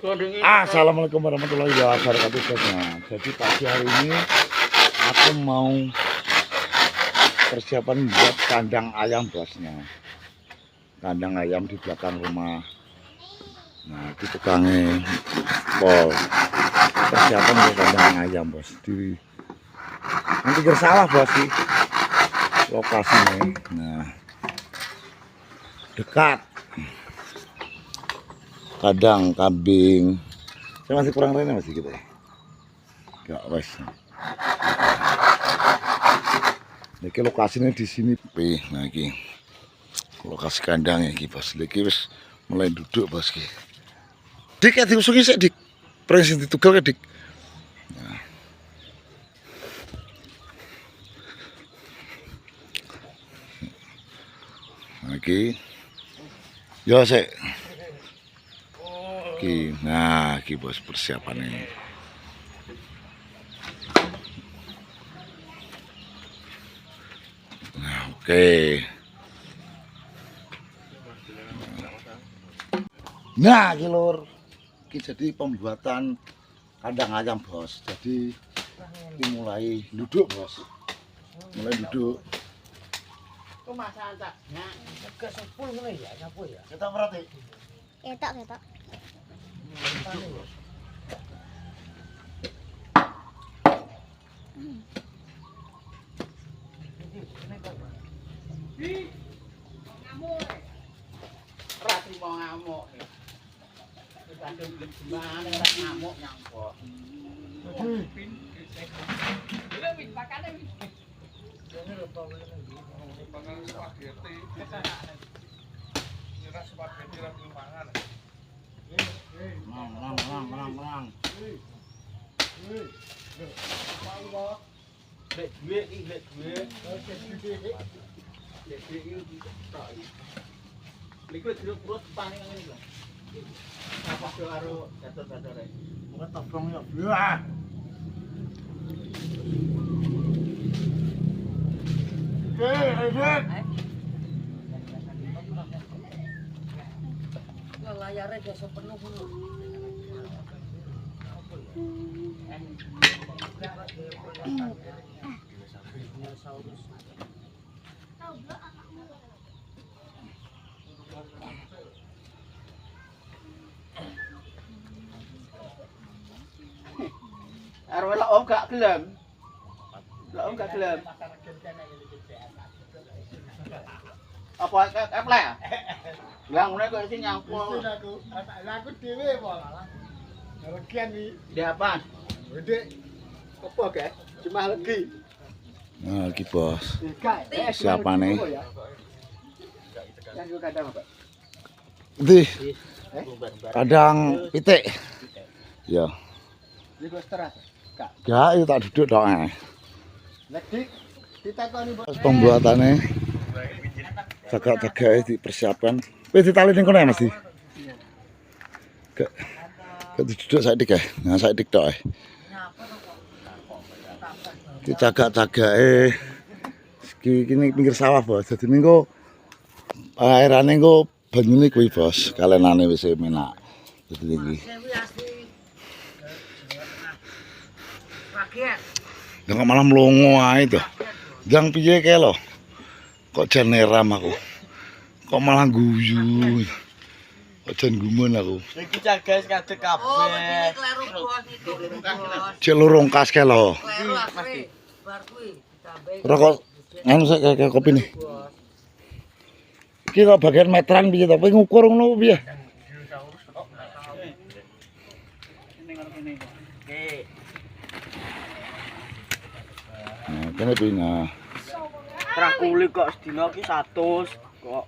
Assalamualaikum warahmatullahi wabarakatuh. Jadi pagi hari ini aku mau persiapan buat kandang ayam bosnya. Kandang ayam di belakang rumah. Nah, itu tukangnya pol. Persiapan buat kandang ayam bos. Di nanti sawah bos sih lokasinya. Nah, dekat kandang kambing. Saya masih kurang rene masih gitu ya. Gak wes. Niki lokasinya di sini. Nah iki lokasi kandang iki bos. Niki wis mulai duduk bos iki. Dik ya diusungi sik dik. Presiden ditugal ke dik. Nah iki yo sik. Nah, iki bos persiapannya. Nah, oke. Nah, iki lur. Iki jadi pembuatan kandang ayam, bos. Jadi ini mulai duduk, bos. Mulai duduk. Kok masakan tak? Nah, ke 10 ngene ya, nyapu ya. Kita berarti. Ketok. Rati mau ngamuk. Dibanding gimana ora ngamuk nyampo. Lha wis pakane wis. Ini lho to ini pangan spaghetti. Nyerah spaghetti ra pangan. Menang. Lek duit iki lek duit. Lek duit iki tok. Liku terus paning ngene lho. Apa do karo gator-gatore. Monggo tobong yo. Wah. Layarnya biasa penuh dulu. Arwah lah om gak gelem. Lah om gak gelem. Apa eplek? Lah ngene kok sing nyangkul. Aku dhewe apa? Legian iki. Di apa? Gede. Apa ge? Cuma legi. Nah, iki bos. Enggak. Siapa nih? Yang juga kadang apa? Di kandang pitik. Ya. Iki wis teras. Kak. Gak, itu tak duduk tok. Legi ditakoni Terus pembuatannya jaga-jaga dipersiapkan. Wis ditali ning kono ya Mas Di. Gak duduk saiki ya. Nah saiki tok ae. Iki jaga-jagake iki pinggir sawah, Bos. Dadi mengko airane engko banyune kuwi, Bos. Kalenane wis enak. Dadi iki. Jangan malah melongo ae to. Jang piye kae lho. Kok jan neram aku. Kok malah guyu. Kok jan gumun aku. Iki jaga kadek kabeh. Kleru bos itu. Cek lurung kas kae lho. Kleru asli. Bar kuwi ditambahi. Rokok nganu sak kayak kopi nih. Iki kok bagian meteran piye to? Kowe ngukur ngono piye? Nah, kene piye nah. Trakuli kok sedina ki 100 kok.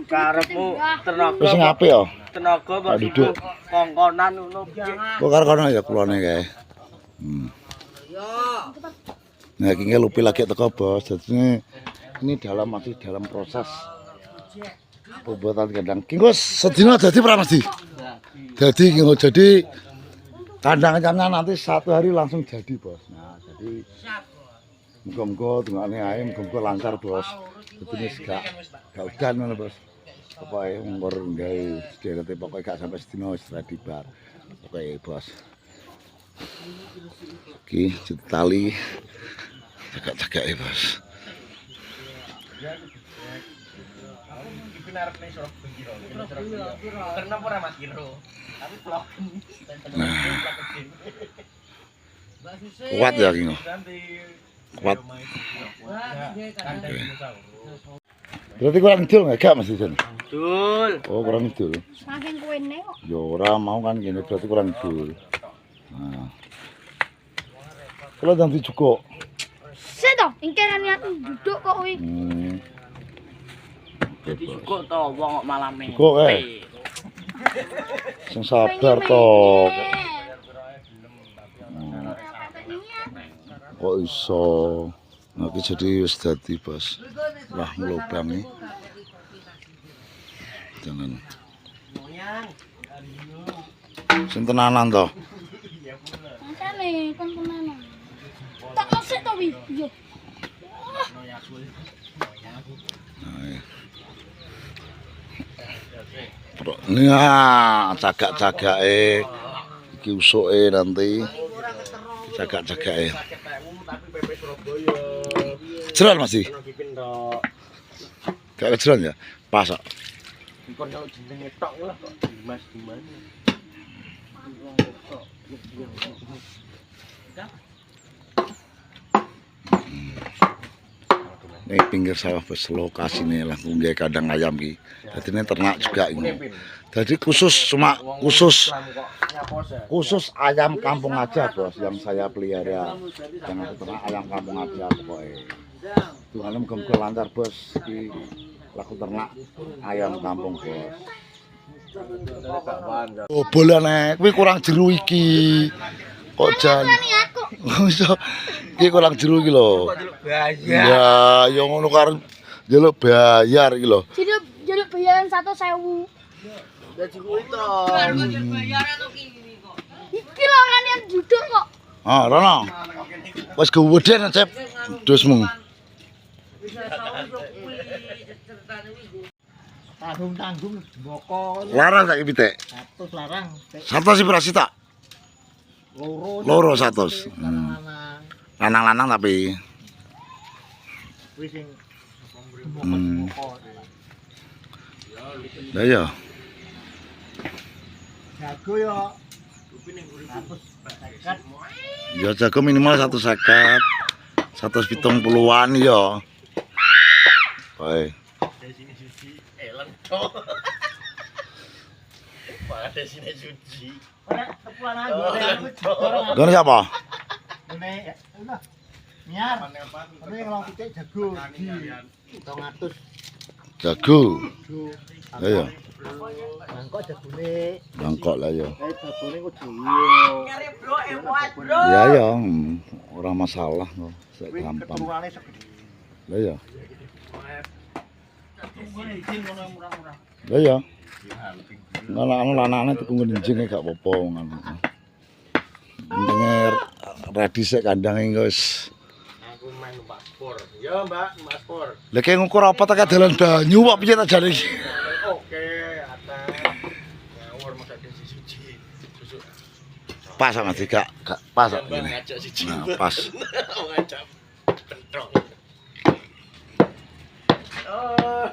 Karepmu tenaga. Wis ngape yo? Tenaga mbok duduk. kongkonan ngono piye? Kok karo kono ya kulone kae. Yo. Nah, iki ngelupi lagi teko, Bos. Jadi ini masih dalam proses pembuatan kandang. Ki engko sedina dadi pra Mas Di? Jadi engko jadi kandang-kandangnya nanti 1 hari langsung jadi, Bos. Nah, jadi muga-muga dungane ae muga-muga lancar, Bos. Dadi wis gak udan ngono, Bos. Pokoke ngor gawe derete pokoke gak sampai sedina wis dibar. Pokoke bos. Iki tali cagak-cagake bos. Iki narep ning Surabaya. Karena ora Mas Kiro. Tapi vlog. Kuat ya iki. Kuat. Berarti kurang idul gak Mas di sini? Betul. Oh, kurang idul. Saking kuwene kok. Ya ora mau kan gini berarti kurang idul. Nah. Kalau nanti cukup. Sik to, ingkene niat duduk kok kuwi. Jadi cukup to wong kok malame. Cukup kae. Sing sabar to. Kok iso. Nah, iki jadi wis dadi bos. Wah, ngelubangi. Jangan. Sing tenanan to. Makane kon tenanan. Tak asik to wi. Yo. Nah, cagak-cagake iki usuke nanti. Cagak-cagake. Tapi PP Surabaya. Jeron masih. Bikin tok. Gak kejeron ya? Pas kok. Kon kalau jenenge tok lah kok Dimas Dimas. Ini pinggir sawah bos, lokasinya langsung dia kandang ayam ki. Jadi ini ternak juga ini. Jadi khusus ayam kampung aja bos yang saya pelihara. Jangan ternak ayam kampung aja pokoknya. Tuhan muga-muga lancar bos. Iki laku ternak ayam kampung bos. Oh bolane, kuwi kurang jeru iki. Kok jan. Iso. Iki kurang jeru iki lho. Ya, ya ngono karo njaluk bayar iki lho. Jaluk bayaran 100.000. Jadi kuwi to. Iki lho kan yang duduk kok. Ah, rono. Wis geweden cep dosmu. Tanggung mboko Larang saiki pitik. 100 larang. 100 sih berasi tak? Loro. Loro 100. Lanang-lanang. Lanang-lanang tapi Kuwi sing Hmm. mboko. lah ya. Jago yo. Kuwi ning urip 150. Ya jago minimal 150. 170-an ya. Baik. Desine suci eleng to. Pak desine suci. Ora tepuan aja. Gono siapa? Ini udah. Niar. Ini kalau pitik jago di 200. Jago. Lah ya. Mangkok jagone. Bangkok lah ya. Jagone kok dhewe. Kare bro, emoat bro. Ya ya, ora masalah kok. Sek gampang. Keturunane segede. Lah ya. Izin ngono murah-murah. Lah ya. Ngono lanane tuku ngenjing gak apa-apa ngono. Denger ready sik kandange wis. Aku main numpak spor. Ya, Mbak, numpak spor. Lah kaya ngukur apa tak dalan banyu kok piye tak jane iki. Oke, atas. Ngawur masa desi suci. Susu. Pas sama gak pas kok ngene. Ngajak siji. Nah, pas. Ngajak bentrok. Oh.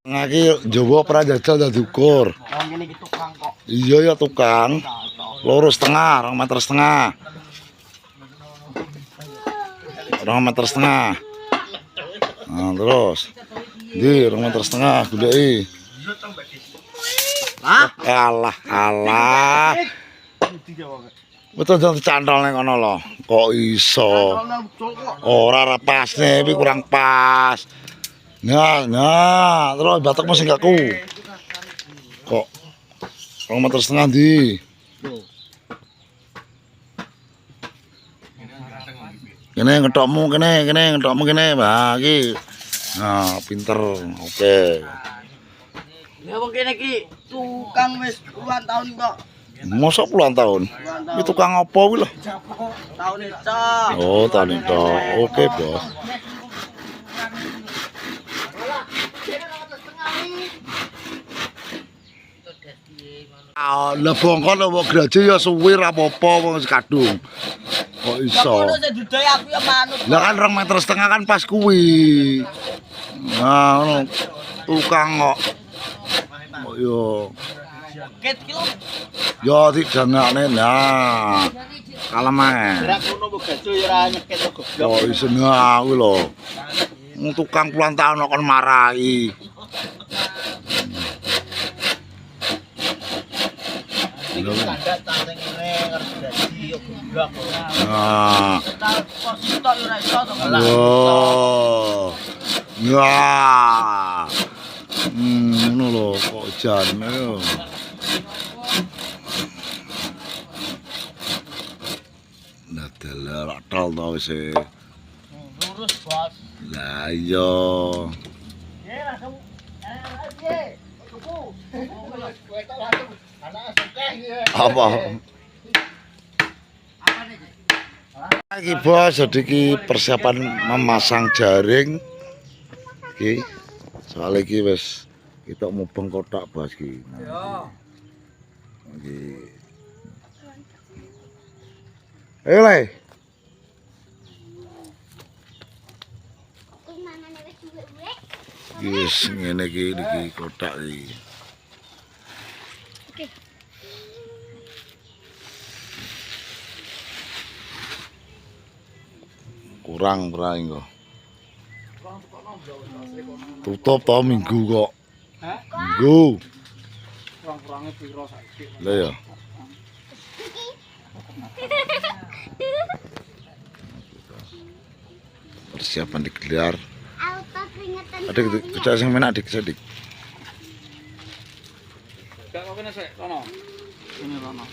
Ngaki Jawa prajajal dadi ukur. Oh, ngene iki tukang kok. Iya ya tukang. 2,5 meter setengah. 2,5 meter setengah. Nah, terus. Di 2,5 meter goleki. Hah? Alah. Betul jangan dicantol ning kono lho. Kok iso? Ora pasne, iki kurang pas. Nah, terus batekmu sing gak ku. Kok 2,5 meter di. Kene ngetokmu kene ngetokmu kene. Nah, iki. Nah, pinter. Oke. Ya wong kene iki tukang wis puluhan tahun kok. Mosok puluhan tahun. Iki tukang apa kuwi lho? Tahun itu. Oh, tahun itu. Oke, Bos. Lah bongkon lho graje ya suwi ra apa-apa wong wis kadung. Kok iso? Ngono sing duduk aku ya manut. Lah kan 2,5 meter kan pas kuwi. Nah, ngono. Tukang kok. Kok yo. Ket kilo. Yo didangane nah. Kalem ae. Gerak ngono mbok gajo ya ora nyeket kok goblok. Kok iso aku lho. Wong tukang puluhan tahun kok marahi. Iki standar tanteng ngene arep dadi yo goblok ora. Nah. Posisi tok ora iso to. Yo. Ya. Ngono lho kok jane yo. Nah, teler atal to wis. Lurus, Bos. Lah iya. Ye langsung ye. Kupu. Kowe tok langsung anak sukeh ye. Apa? Iki bos, jadi iki persiapan memasang jaring. Iki soal iki wis kita mubeng kotak bos iki. Yo. Iki. Ayo le. Iki wis ngene iki kotak iki. Kurang berani kok. Tutup tau minggu kok. Hah? Minggu. Kurang-kurange piro saiki? Lah ya. Persiapan digelar. Ada kerja sing menak dik sedik. Gak kok kene sik kono. Ini kono.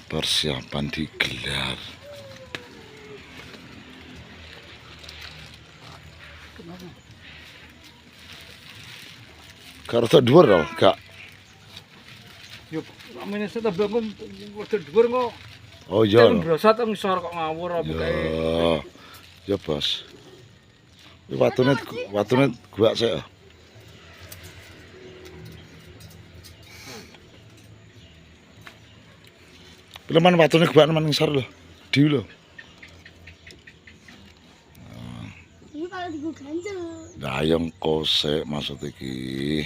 Persiapan digelar. Karo tak dhuwur lho, gak. Yo, amene setebang kok dhuwur kok. Oh iya. Telung brosot ngisor kok ngawur apa kae. Ya. Ya, Bos. Iki watune gua sik. Pileman watune gua nang ngisor lho. Di lho. Ini kalau di ganjel. Lah ya engko sik maksud iki.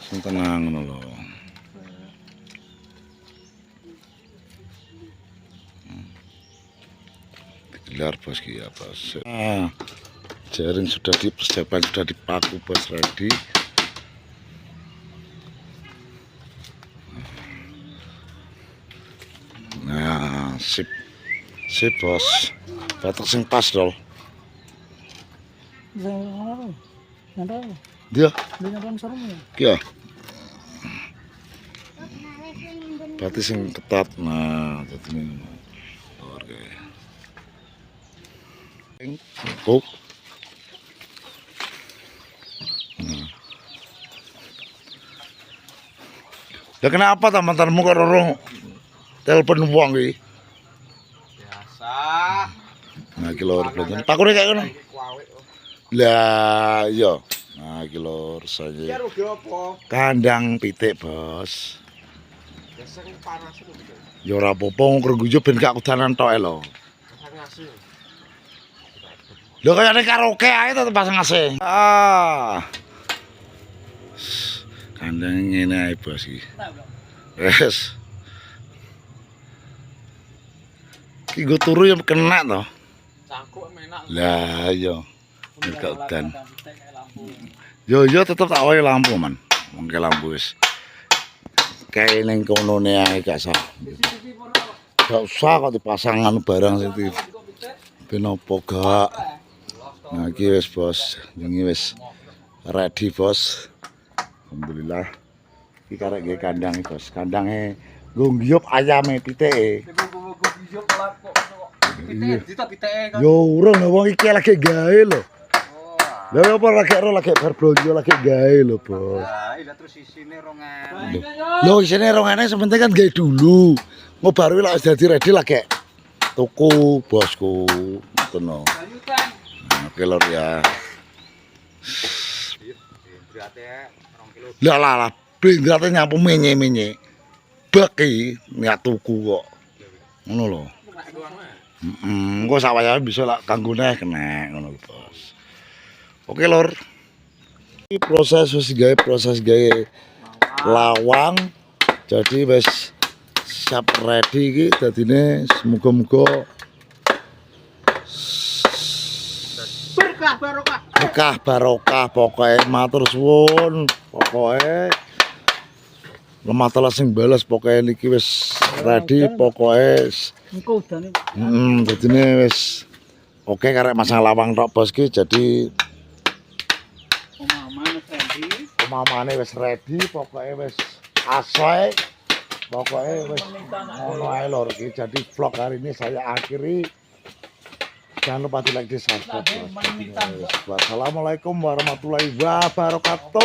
Sing tenang ngono lho. Digelar bos ki ya bos. Jaring sudah dipersiapkan, sudah dipaku bos ready. Nah, sip. Sip bos. Batok sing pas dol. Dia. Iya. Berarti sing ketat. Nah, dadi ngono. Oke. Kok. Ya kenapa teman-temanmu kok rorong telepon wong iki? Biasa. Nah, iki lho belanja. Takune kayak ngono. Lah, iya. Nah, iki lho rasane. Ya rugi apa? Kandang pitik, Bos. Biasa kan panas itu. Ya ora apa-apa wong kergujo ben gak kudanan tok lho. Pasang nasi. Lho kaya ning karaoke ae tetep pasang AC. Kandang ngene ae, Bos iki. Wes. Ki go turu ya kena to. Cangkuk enak. Lah iya. Gak udan. Yo tetep tak wae lampu man. Mengke lampu wis. Kayak ning konone ae gak sah. Gak usah kok dipasangan barang sing ben apa gak. Nah iki wis bos, jenenge wis ready bos. Alhamdulillah. Iki karek nggih kandang bos. Kandange nggo ngiyup ayame pitike. Yo urung wong iki lagi gawe lho. Lah apa lagi bar blonjo lagi gawe lho, Bos. Lah, iya terus isine 2.000. Lho isine 2.000 sementing kan gawe dulu. Ngobaru lak wis dadi ready lagi tuku bosku ngono no. Nah, oke lor ya lah blendrate nyapu menye beki niat tuku kok ngono lho. Engko sawayahe bisa lak kanggo neh kena ngono lho bos. Oke lor, iki proses gawe lawang jadi wis siap ready iki dadine semoga-moga berkah barokah pokoke matur suwun pokoke lemah teles sing bales pokoke niki wis ready pokoke Engko udane dadine wis oke karek masang lawang tok bos ki jadi pemamane wis ready pokoke wis asai pokoke wis ngono ae lor iki jadi vlog hari ini saya akhiri. Jangan lupa di like, di subscribe. Wassalamualaikum warahmatullahi wabarakatuh.